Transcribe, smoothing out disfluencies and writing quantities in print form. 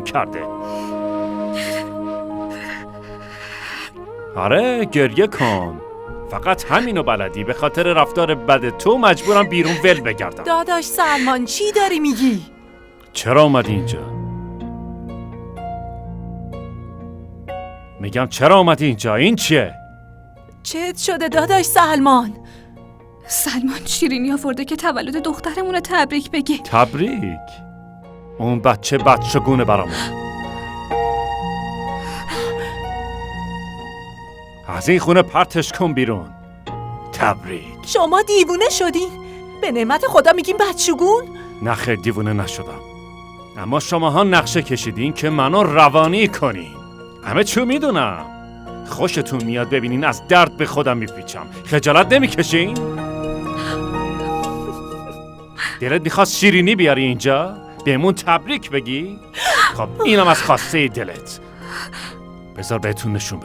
کرده. آره گریه کن، فقط همینو بلدی. به خاطر رفتار بد تو مجبورم بیرون ول بگردم. داداش سلمان چی داری میگی؟ چرا اومدی اینجا؟ میگم چرا اومدی اینجا؟ این چیه؟ چت شده داداش سلمان؟ سلمان شیرینی آورده که تولد دخترمون رو تبریک بگی. تبریک؟ اون بچه بدشگونه برامون. از این خونه پرتش کن بیرون. تبریک. شما دیوونه شدین؟ به نعمت خدا میگین بدشگون؟ نه خیر دیوونه نشدم، اما شماها نقشه کشیدین که منو روانی کنین. همه چیو میدونم. خوشتون میاد ببینین از درد به خودم میپیچم. خجالت نمیکشین؟ دلت میخواست شیرینی بیاری اینجا؟ بهمون تبریک بگی؟ خب اینم از خواسته دلت. بذار بهتون نشون بدم.